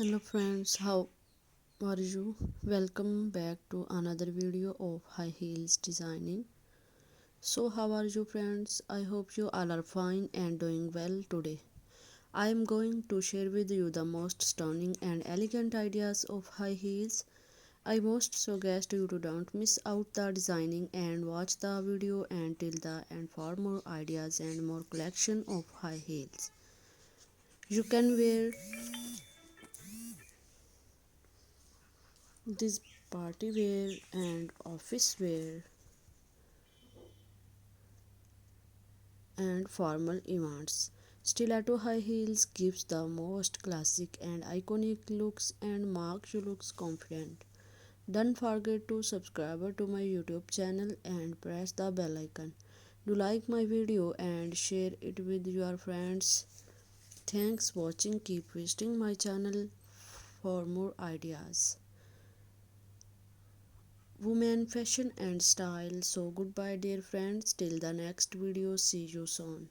Hello friends, how are you? Welcome back to another video of high heels designing. So how are you friends? I hope you all are fine and doing well today. I am going to share with you the most stunning and elegant ideas of high heels. I most suggest you to don't miss out the designing and watch the video until the end for more ideas and more collection of high heels. You can wear this party wear and office wear and formal events. Stiletto high heels gives the most classic and iconic looks and makes you look confident. Don't forget to subscribe to my YouTube channel and press the bell icon. Do like my video and share it with your friends. Thanks watching. Keep visiting my channel for more ideas. Women fashion and style. So goodbye dear friends till the next video. See you soon.